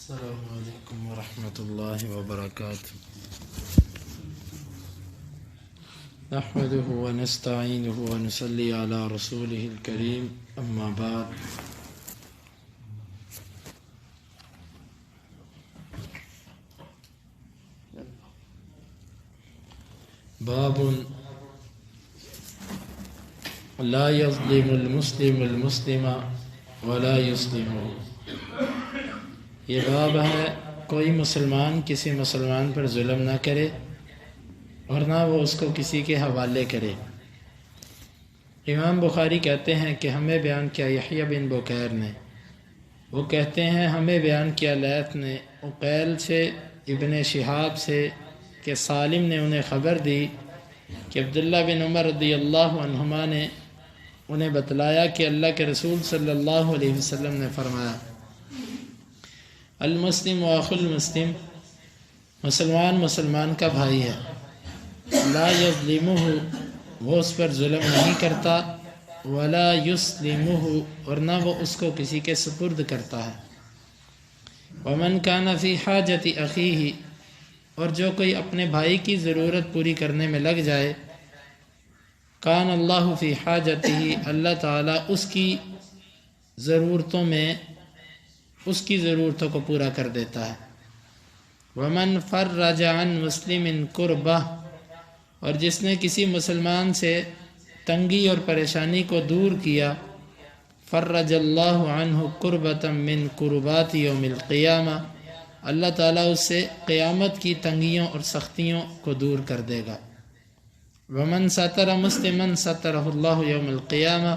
السلام علیکم ورحمۃ اللہ وبرکاتہ نحمده ونستعینه ونصلی علی رسوله الکریم اما بعد باب لا يظلم المسلم المسلم ولا يسلمه یہ باب ہے کوئی مسلمان کسی مسلمان پر ظلم نہ کرے اور نہ وہ اس کو کسی کے حوالے کرے۔ امام بخاری کہتے ہیں کہ ہمیں بیان کیا یحییٰ بن بکیر نے، وہ کہتے ہیں ہمیں بیان کیا لیث نے عقیل سے ابن شہاب سے کہ سالم نے انہیں خبر دی کہ عبداللہ بن عمر رضی اللہ عنہما نے انہیں بتلایا کہ اللہ کے رسول صلی اللہ علیہ وسلم نے فرمایا المسلم واخو المسلم، مسلمان مسلمان کا بھائی ہے، لا یظلمہ، وہ اس پر ظلم نہیں کرتا، ولا یسلمہ، اور نہ وہ اس کو کسی کے سپرد کرتا ہے۔ ومن کان فی حاجت اخیہ، اور جو کوئی اپنے بھائی کی ضرورت پوری کرنے میں لگ جائے، کان اللہ فی حاجتہ، اللہ تعالیٰ اس کی ضرورتوں میں اس کی ضرورتوں کو پورا کر دیتا ہے۔ ومن فرج عن مسلم کربہ، اور جس نے کسی مسلمان سے تنگی اور پریشانی کو دور کیا، فرج اللہ عنہ کربۃ من کربات یوم القیامہ، اللہ تعالیٰ اس سے قیامت کی تنگیوں اور سختیوں کو دور کر دے گا۔ ومن ستر مسلما سترہ اللہ یوم القیامہ،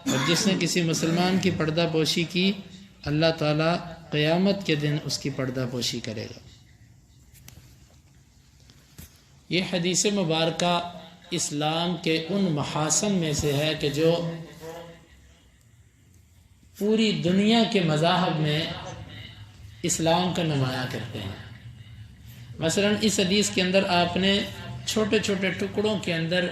اور جس نے کسی مسلمان کی پردہ پوشی کی، اللہ تعالیٰ قیامت کے دن اس کی پردہ پوشی کرے گا۔ یہ حدیث مبارکہ اسلام کے ان محاسن میں سے ہے کہ جو پوری دنیا کے مذاہب میں اسلام کا نمایاں کرتے ہیں۔ مثلا اس حدیث کے اندر آپ نے چھوٹے چھوٹے ٹکڑوں کے اندر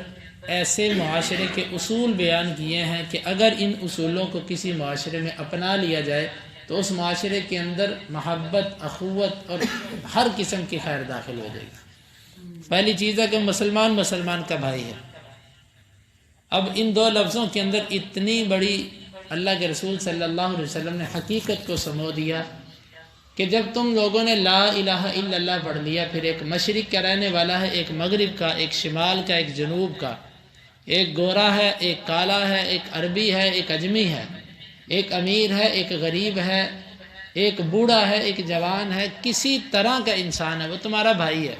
ایسے معاشرے کے اصول بیان کیے ہیں کہ اگر ان اصولوں کو کسی معاشرے میں اپنا لیا جائے تو اس معاشرے کے اندر محبت، اخوت اور ہر قسم کی خیر داخل ہو جائے گی۔ پہلی چیز ہے کہ مسلمان مسلمان کا بھائی ہے۔ اب ان دو لفظوں کے اندر اتنی بڑی اللہ کے رسول صلی اللہ علیہ وسلم نے حقیقت کو سمو دیا کہ جب تم لوگوں نے لا الہ الا اللہ پڑھ لیا، پھر ایک مشرق کا رہنے والا ہے، ایک مغرب کا، ایک شمال کا، ایک جنوب کا، ایک گورا ہے، ایک کالا ہے، ایک عربی ہے، ایک اجمی ہے، ایک امیر ہے، ایک غریب ہے، ایک بوڑھا ہے، ایک جوان ہے، کسی طرح کا انسان ہے، وہ تمہارا بھائی ہے۔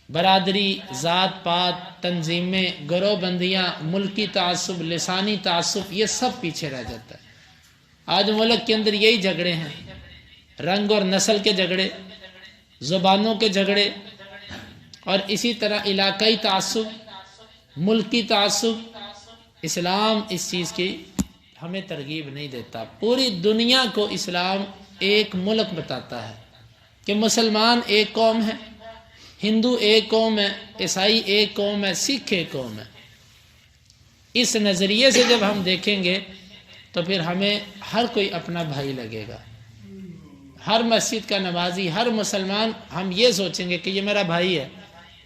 برادری، ذات پات، تنظیمیں، گروہ بندیاں، ملکی تعصب، لسانی تعصب، یہ سب پیچھے رہ جاتا ہے۔ آج ملک کے اندر یہی جھگڑے ہیں، رنگ اور نسل کے جھگڑے، زبانوں کے جھگڑے، اور اسی طرح علاقائی تعصب، ملکی تعصب۔ اسلام اس چیز کی ہمیں ترغیب نہیں دیتا۔ پوری دنیا کو اسلام ایک ملک بتاتا ہے کہ مسلمان ایک قوم ہے، ہندو ایک قوم ہے، عیسائی ایک قوم ہے، سکھ ایک قوم ہے۔ اس نظریے سے جب ہم دیکھیں گے تو پھر ہمیں ہر کوئی اپنا بھائی لگے گا۔ ہر مسجد کا نمازی، ہر مسلمان، ہم یہ سوچیں گے کہ یہ میرا بھائی ہے۔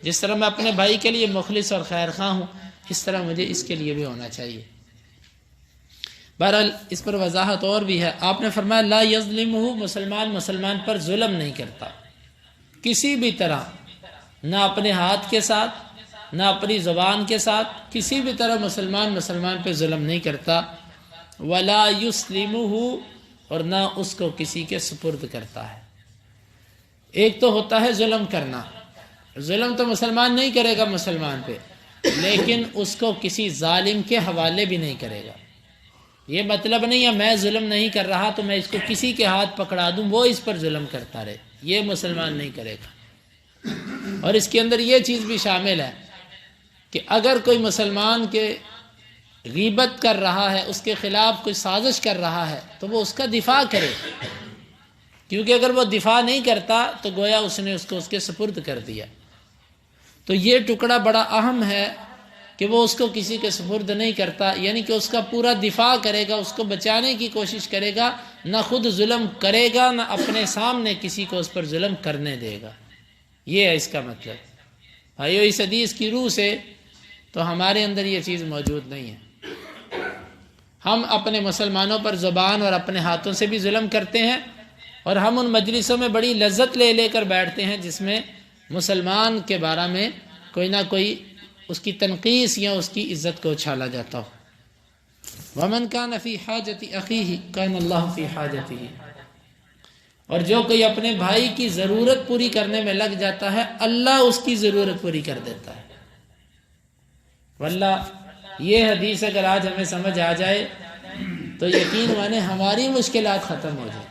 جس طرح میں اپنے بھائی کے لیے مخلص اور خیر خواہ ہوں، اس طرح مجھے اس کے لیے بھی ہونا چاہیے۔ بہرحال اس پر وضاحت اور بھی ہے۔ آپ نے فرمایا لا یظلمہ، مسلمان مسلمان پر ظلم نہیں کرتا کسی بھی طرح، نہ اپنے ہاتھ کے ساتھ، نہ اپنی زبان کے ساتھ، کسی بھی طرح مسلمان مسلمان پہ ظلم نہیں کرتا۔ ولا یسلمہ، اور نہ اس کو کسی کے سپرد کرتا ہے۔ ایک تو ہوتا ہے ظلم کرنا، ظلم تو مسلمان نہیں کرے گا مسلمان پہ، لیکن اس کو کسی ظالم کے حوالے بھی نہیں کرے گا۔ یہ مطلب نہیں ہے میں ظلم نہیں کر رہا تو میں اس کو کسی کے ہاتھ پکڑا دوں وہ اس پر ظلم کرتا رہے، یہ مسلمان نہیں کرے گا۔ اور اس کے اندر یہ چیز بھی شامل ہے کہ اگر کوئی مسلمان کے غیبت کر رہا ہے، اس کے خلاف کوئی سازش کر رہا ہے، تو وہ اس کا دفاع کرے، کیونکہ اگر وہ دفاع نہیں کرتا تو گویا اس نے اس کو اس کے سپرد کر دیا۔ تو یہ ٹکڑا بڑا اہم ہے کہ وہ اس کو کسی کے سپرد نہیں کرتا، یعنی کہ اس کا پورا دفاع کرے گا، اس کو بچانے کی کوشش کرے گا، نہ خود ظلم کرے گا، نہ اپنے سامنے کسی کو اس پر ظلم کرنے دے گا. یہ ہے اس کا مطلب. بھائیو، اس حدیث کی روح سے تو ہمارے اندر یہ چیز موجود نہیں ہے. ہم اپنے مسلمانوں پر زبان اور اپنے ہاتھوں سے بھی ظلم کرتے ہیں، اور ہم ان مجلسوں میں بڑی لذت لے لے کر بیٹھتے ہیں جس میں مسلمان کے بارے میں کوئی نہ کوئی اس کی تنقیص یا اس کی عزت کو اچھالا جاتا ہو. وَمَنْ كَانَ فِي حَاجَةِ أَخِيهِ كَانَ اللَّهُ فِي حَاجَتِهِ. اور جو کوئی اپنے بھائی کی ضرورت پوری کرنے میں لگ جاتا ہے، اللہ اس کی ضرورت پوری کر دیتا ہے. واللہ یہ حدیث اگر آج ہمیں سمجھ آ جائے تو یقین مانے ہماری مشکلات ختم ہو جائیں.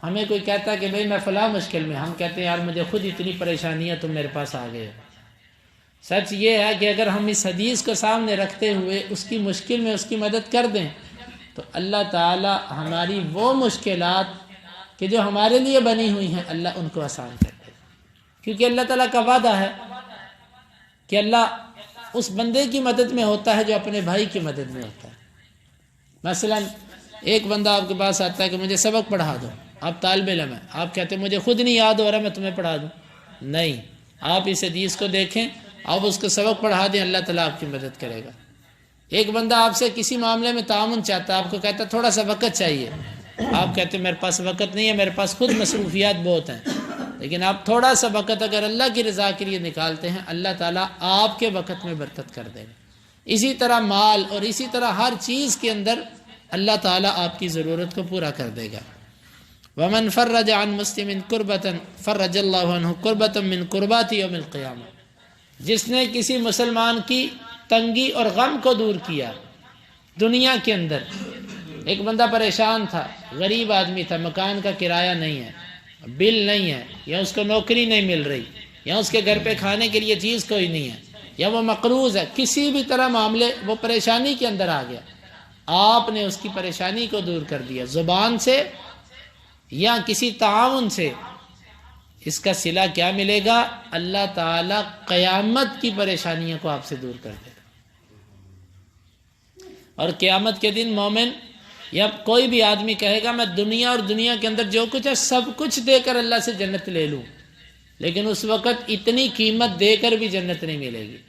ہمیں کوئی کہتا ہے کہ بھئی میں فلاں مشکل میں، ہم کہتے ہیں یار مجھے خود اتنی پریشانیاں، تم میرے پاس آ گئے. سچ یہ ہے کہ اگر ہم اس حدیث کو سامنے رکھتے ہوئے اس کی مشکل میں اس کی مدد کر دیں تو اللہ تعالی ہماری وہ مشکلات کہ جو ہمارے لیے بنی ہوئی ہیں، اللہ ان کو آسان کر دے. کیونکہ اللہ تعالیٰ کا وعدہ ہے کہ اللہ اس بندے کی مدد میں ہوتا ہے جو اپنے بھائی کی مدد میں ہوتا ہے. مثلا ایک بندہ آپ کے پاس آتا ہے کہ مجھے سبق پڑھا دو، آپ طالب علم ہیں، آپ کہتے ہیں مجھے خود نہیں یاد ہو رہا، میں تمہیں پڑھا دوں. نہیں، آپ اس حدیث کو دیکھیں، آپ اس کو سبق پڑھا دیں، اللہ تعالیٰ آپ کی مدد کرے گا. ایک بندہ آپ سے کسی معاملے میں تعاون چاہتا ہے، آپ کو کہتا ہے تھوڑا سا وقت چاہیے، آپ کہتے ہیں میرے پاس وقت نہیں ہے، میرے پاس خود مصروفیات بہت ہیں. لیکن آپ تھوڑا سا وقت اگر اللہ کی رضا کے لیے نکالتے ہیں، اللہ تعالیٰ آپ کے وقت میں برکت کر دے گا. اسی طرح مال اور اسی طرح ہر چیز کے اندر اللہ تعالیٰ آپ کی ضرورت کو پورا کر دے گا. وَمَنْ فَرَّجَ عَنْ مُسْلِمٍ كُرْبَةً فَرَّجَ اللَّهُ عَنْهُ كُرْبَةً مِّن كُرْبَاتِ يَوْمِ الْقِيَامَةِ. جس نے کسی مسلمان کی تنگی اور غم کو دور کیا دنیا کے اندر. ایک بندہ پریشان تھا، غریب آدمی تھا، مکان کا کرایہ نہیں ہے، بل نہیں ہے، یا اس کو نوکری نہیں مل رہی، یا اس کے گھر پہ کھانے کے لیے چیز کوئی نہیں ہے، یا وہ مقروض ہے، کسی بھی طرح معاملے وہ پریشانی کے اندر آ گیا. آپ نے اس کی پریشانی کو دور کر دیا زبان سے یا کسی تعاون سے. اس کا صلہ کیا ملے گا؟ اللہ تعالیٰ قیامت کی پریشانیوں کو آپ سے دور کر دے گا. اور قیامت کے دن مومن یا کوئی بھی آدمی کہے گا میں دنیا اور دنیا کے اندر جو کچھ ہے سب کچھ دے کر اللہ سے جنت لے لوں، لیکن اس وقت اتنی قیمت دے کر بھی جنت نہیں ملے گی.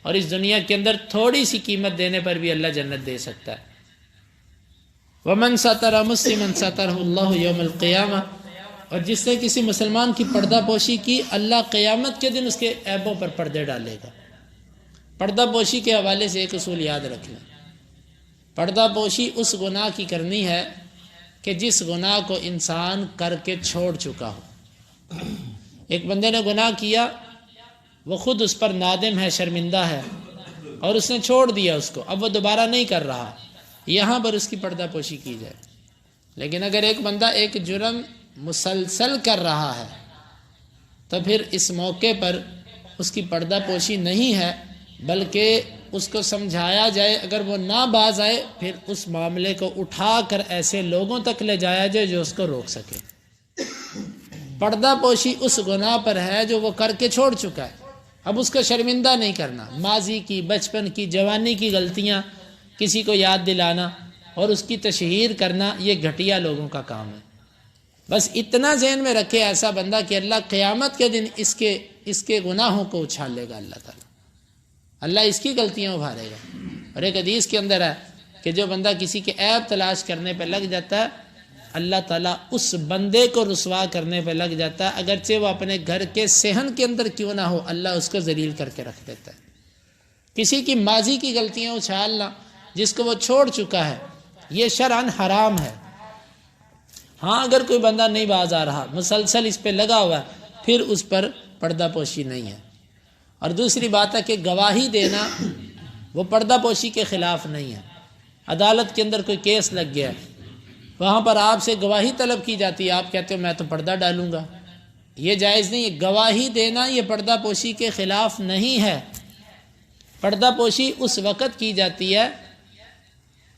اور اس دنیا کے اندر تھوڑی سی قیمت دینے پر بھی اللہ جنت دے سکتا ہے. وَمَنْ سَتَرَ مُسْلِمًا سَتَرَهُ اللَّهُ يَوْمَ الْقِيَامَةِ. اور جس نے کسی مسلمان کی پردہ پوشی کی، اللہ قیامت کے دن اس کے عیبوں پر پردے ڈالے گا. پردہ پوشی کے حوالے سے ایک اصول یاد رکھ لیں. پردہ پوشی اس گناہ کی کرنی ہے کہ جس گناہ کو انسان کر کے چھوڑ چکا ہو. ایک بندے نے گناہ کیا، وہ خود اس پر نادم ہے، شرمندہ ہے، اور اس نے چھوڑ دیا اس کو، اب وہ دوبارہ نہیں کر رہا، یہاں پر اس کی پردہ پوشی کی جائے. لیکن اگر ایک بندہ ایک جرم مسلسل کر رہا ہے تو پھر اس موقع پر اس کی پردہ پوشی نہیں ہے، بلکہ اس کو سمجھایا جائے. اگر وہ نہ باز آئے پھر اس معاملے کو اٹھا کر ایسے لوگوں تک لے جایا جائے جو اس کو روک سکے. پردہ پوشی اس گناہ پر ہے جو وہ کر کے چھوڑ چکا ہے، اب اس کو شرمندہ نہیں کرنا. ماضی کی، بچپن کی، جوانی کی غلطیاں کسی کو یاد دلانا اور اس کی تشہیر کرنا، یہ گھٹیا لوگوں کا کام ہے. بس اتنا ذہن میں رکھے ایسا بندہ کہ اللہ قیامت کے دن اس کے گناہوں کو اچھال لے گا. اللہ تعالیٰ اللہ اس کی غلطیاں ابھارے گا. اور ایک حدیث کے اندر ہے کہ جو بندہ کسی کے عیب تلاش کرنے پہ لگ جاتا ہے، اللہ تعالیٰ اس بندے کو رسوا کرنے پہ لگ جاتا ہے، اگرچہ وہ اپنے گھر کے صحن کے اندر کیوں نہ ہو، اللہ اس کو ذلیل کر کے رکھ دیتا ہے. کسی کی ماضی کی غلطیاں اچھالنا جس کو وہ چھوڑ چکا ہے، یہ شرعاً حرام ہے. ہاں اگر کوئی بندہ نہیں باز آ رہا، مسلسل اس پہ لگا ہوا ہے، پھر اس پر پردہ پوشی نہیں ہے. اور دوسری بات ہے کہ گواہی دینا وہ پردہ پوشی کے خلاف نہیں ہے. عدالت کے اندر کوئی کیس لگ گیا ہے، وہاں پر آپ سے گواہی طلب کی جاتی ہے، آپ کہتے ہو میں تو پردہ ڈالوں گا، یہ جائز نہیں ہے. گواہی دینا یہ پردہ پوشی کے خلاف نہیں ہے. پردہ پوشی اس وقت کی جاتی ہے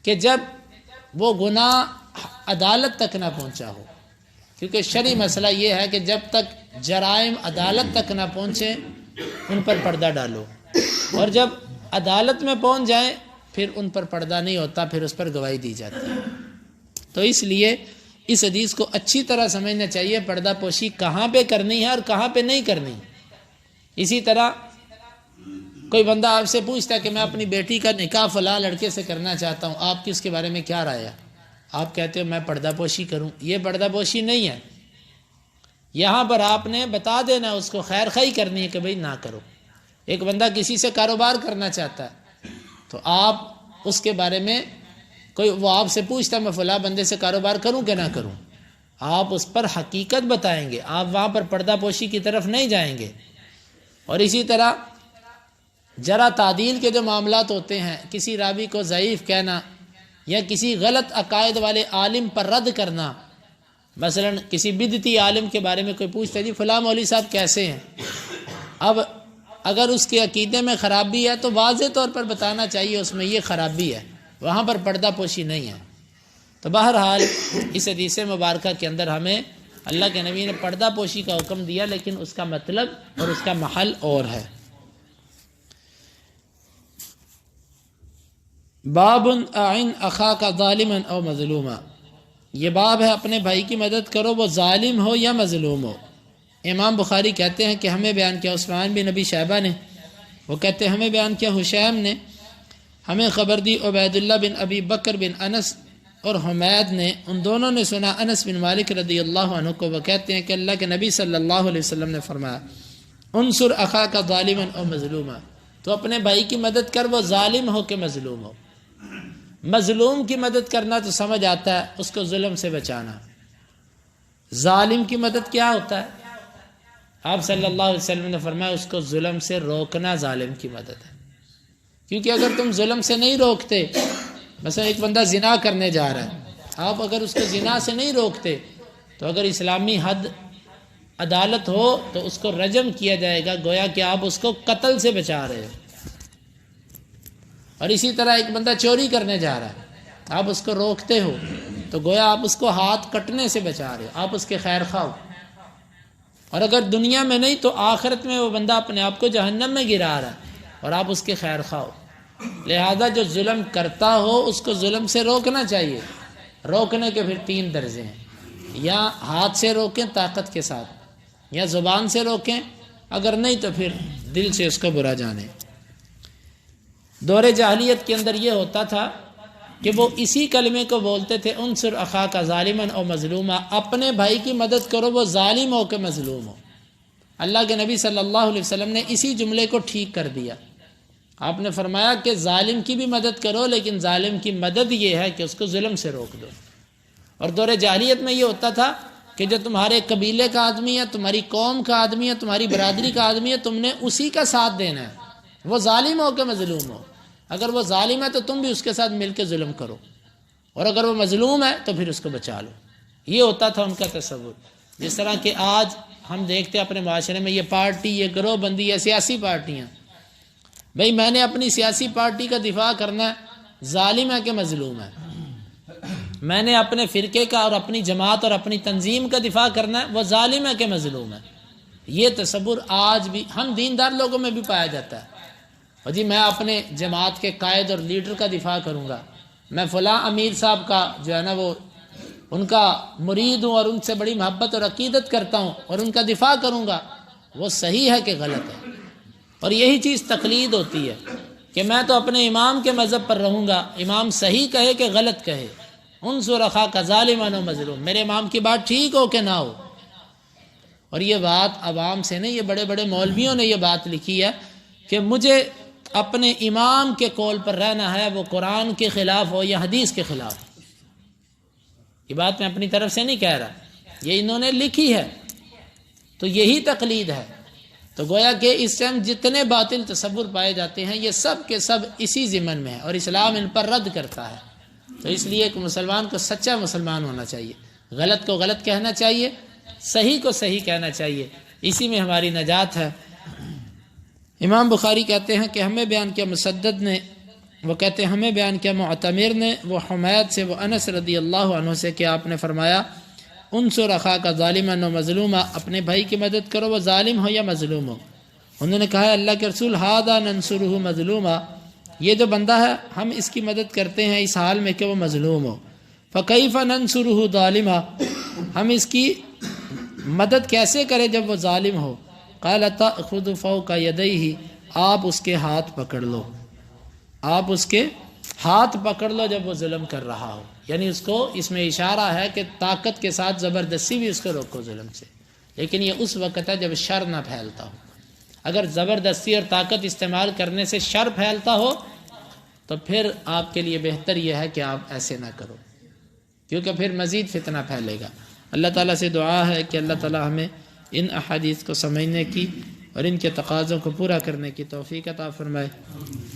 کہ جب وہ گناہ عدالت تک نہ پہنچا ہو، کیونکہ شرعی مسئلہ یہ ہے کہ جب تک جرائم عدالت تک نہ پہنچے ان پر پردہ ڈالو، اور جب عدالت میں پہنچ جائیں پھر ان پر پردہ نہیں ہوتا، پھر اس پر گواہی دی جاتی ہے۔ تو اس لیے اس حدیث کو اچھی طرح سمجھنا چاہیے، پردہ پوشی کہاں پہ کرنی ہے اور کہاں پہ نہیں کرنی۔ اسی طرح کوئی بندہ آپ سے پوچھتا ہے کہ میں اپنی بیٹی کا نکاح فلاں لڑکے سے کرنا چاہتا ہوں، آپ کی اس کے بارے میں کیا رائے ہے؟ آپ کہتے ہو میں پردہ پوشی کروں، یہ پردہ پوشی نہیں ہے۔ یہاں پر آپ نے بتا دینا، اس کو خیر خواہی کرنی ہے کہ بھئی نہ کرو۔ ایک بندہ کسی سے کاروبار کرنا چاہتا ہے تو آپ اس کے بارے میں وہ آپ سے پوچھتا ہے میں فلاں بندے سے کاروبار کروں کہ نہ کروں، آپ اس پر حقیقت بتائیں گے، آپ وہاں پر پردہ پوشی کی طرف نہیں جائیں گے۔ اور اسی طرح جرح تعدیل کے جو معاملات ہوتے ہیں، کسی راوی کو ضعیف کہنا یا کسی غلط عقائد والے عالم پر رد کرنا، مثلا کسی بدعتی عالم کے بارے میں کوئی پوچھتا ہے جی فلاں مولوی صاحب کیسے ہیں، اب اگر اس کے عقیدے میں خرابی ہے تو واضح طور پر بتانا چاہیے اس میں یہ خرابی ہے، وہاں پر پردہ پوشی نہیں ہے۔ تو بہرحال اس حدیث مبارکہ کے اندر ہمیں اللہ کے نبی نے پردہ پوشی کا حکم دیا، لیکن اس کا مطلب اور اس کا محل اور ہے۔ باب اعن اخاک ظالما او مظلوما، یہ باب ہے اپنے بھائی کی مدد کرو وہ ظالم ہو یا مظلوم ہو۔ امام بخاری کہتے ہیں کہ ہمیں بیان کیا عثمان بن نبی شیبہ نے، وہ کہتے ہیں ہمیں بیان کیا حشیم نے، ہمیں خبر دی عبید اللہ بن ابی بکر بن انس اور حمید نے، ان دونوں نے سنا انس بن مالک رضی اللہ عنہ کو، وہ کہتے ہیں کہ اللہ کے نبی صلی اللہ علیہ وسلم نے فرمایا انصر اخاک ظالما او مظلوما، تو اپنے بھائی کی مدد کر وہ ظالم ہو کہ مظلوم ہو۔ مظلوم کی مدد کرنا تو سمجھ آتا ہے، اس کو ظلم سے بچانا۔ ظالم کی مدد کیا ہوتا ہے؟ آپ صلی اللہ علیہ وسلم نے فرمایا اس کو ظلم سے روکنا ظالم کی مدد ہے، کیونکہ اگر تم ظلم سے نہیں روکتے، مثلا ایک بندہ زنا کرنے جا رہا ہے، آپ اگر اس کو زنا سے نہیں روکتے تو اگر اسلامی حد عدالت ہو تو اس کو رجم کیا جائے گا، گویا کہ آپ اس کو قتل سے بچا رہے ہو۔ اور اسی طرح ایک بندہ چوری کرنے جا رہا ہے، آپ اس کو روکتے ہو تو گویا آپ اس کو ہاتھ کٹنے سے بچا رہے ہو، آپ اس کے خیر خواہ ہو۔ اور اگر دنیا میں نہیں تو آخرت میں وہ بندہ اپنے آپ کو جہنم میں گرا رہا ہے اور آپ اس کے خیر خواہ ہو۔ لہذا جو ظلم کرتا ہو اس کو ظلم سے روکنا چاہیے۔ روکنے کے پھر 3 درجے ہیں، یا ہاتھ سے روکیں طاقت کے ساتھ، یا زبان سے روکیں، اگر نہیں تو پھر دل سے اس کو برا جانیں۔ دور جاہلیت کے اندر یہ ہوتا تھا کہ وہ اسی کلمے کو بولتے تھے انصر اخاک ظالما او مظلوما، اپنے بھائی کی مدد کرو وہ ظالم ہو کہ مظلوم ہو۔ اللہ کے نبی صلی اللہ علیہ وسلم نے اسی جملے کو ٹھیک کر دیا۔ آپ نے فرمایا کہ ظالم کی بھی مدد کرو، لیکن ظالم کی مدد یہ ہے کہ اس کو ظلم سے روک دو۔ اور دور جاہلیت میں یہ ہوتا تھا کہ جو تمہارے قبیلے کا آدمی ہے، تمہاری قوم کا آدمی ہے، تمہاری برادری کا آدمی ہے، تم نے اسی کا ساتھ دینا ہے، وہ ظالم ہو کہ مظلوم ہو۔ اگر وہ ظالم ہے تو تم بھی اس کے ساتھ مل کے ظلم کرو، اور اگر وہ مظلوم ہے تو پھر اس کو بچا لو۔ یہ ہوتا تھا ان کا تصور۔ جس طرح کہ آج ہم دیکھتے ہیں اپنے معاشرے میں یہ پارٹی، یہ گروہ بندی، یہ سیاسی پارٹیاں، بھئی میں نے اپنی سیاسی پارٹی کا دفاع کرنا ہے، ظالم ہے کہ مظلوم ہے؟ میں نے اپنے فرقے کا اور اپنی جماعت اور اپنی تنظیم کا دفاع کرنا ہے، وہ ظالم ہے کہ مظلوم ہے؟ یہ تصور آج بھی ہم دیندار لوگوں میں بھی پایا جاتا ہے۔ اور جی میں اپنے جماعت کے قائد اور لیڈر کا دفاع کروں گا، میں فلاں امیر صاحب کا جو ہے نا وہ ان کا مرید ہوں اور ان سے بڑی محبت اور عقیدت کرتا ہوں اور ان کا دفاع کروں گا، وہ صحیح ہے کہ غلط ہے؟ اور یہی چیز تقلید ہوتی ہے کہ میں تو اپنے امام کے مذہب پر رہوں گا، امام صحیح کہے کہ غلط کہے، انصر اخاک ظالما و مظلوم، میرے امام کی بات ٹھیک ہو کہ نہ ہو۔ اور یہ بات عوام سے نہیں، یہ بڑے بڑے مولویوں نے یہ بات لکھی ہے کہ مجھے اپنے امام کے قول پر رہنا ہے، وہ قرآن کے خلاف ہو یا حدیث کے خلاف۔ یہ بات میں اپنی طرف سے نہیں کہہ رہا، یہ انہوں نے لکھی ہے، تو یہی تقلید ہے۔ تو گویا کہ اس ٹائم جتنے باطل تصور پائے جاتے ہیں یہ سب کے سب اسی ضمن میں ہے، اور اسلام ان پر رد کرتا ہے۔ تو اس لیے ایک مسلمان کو سچا مسلمان ہونا چاہیے، غلط کو غلط کہنا چاہیے، صحیح کو صحیح کہنا چاہیے، اسی میں ہماری نجات ہے۔ امام بخاری کہتے ہیں کہ ہمیں بیان کیا مسدد نے، وہ کہتے ہیں ہمیں بیان کیا معتمر نے، وہ حمید سے، وہ انس رضی اللہ عنہ سے کہ آپ نے فرمایا انصر اخاک ظالما و مظلوما، اپنے بھائی کی مدد کرو وہ ظالم ہو یا مظلوم ہو۔ انہوں نے کہا اللہ کے رسول ھذا ننصرہ مظلوما، یہ جو بندہ ہے ہم اس کی مدد کرتے ہیں اس حال میں کہ وہ مظلوم ہو. فَكَيْفَ نَنْصُرُهُ ظَالِمًا، ہم اس کی مدد کیسے کریں جب وہ ظالم ہو. قَالَ تَأْخُذُ فَوْقَ يَدَيْهِ، آپ اس کے ہاتھ پکڑ لو، آپ اس کے ہاتھ پکڑ لو جب وہ ظلم کر رہا ہو. یعنی اس کو اس میں اشارہ ہے کہ طاقت کے ساتھ زبردستی بھی اس کو روکو ظلم سے، لیکن یہ اس وقت ہے جب شر نہ پھیلتا ہو. اگر زبردستی اور طاقت استعمال کرنے سے شر پھیلتا ہو تو پھر آپ کے لیے بہتر یہ ہے کہ آپ ایسے نہ کرو، کیونکہ پھر مزید فتنہ پھیلے گا. اللہ تعالیٰ سے دعا ہے کہ اللہ تعالیٰ ہمیں ان احادیث کو سمجھنے کی اور ان کے تقاضوں کو پورا کرنے کی توفیق عطا فرمائے.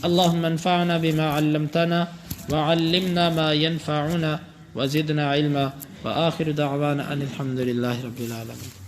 اللہم انفعنا بما علمتنا وعلمنا ما ينفعنا وزدنا علما وآخر دعوانا ان الحمد للہ رب العالمین.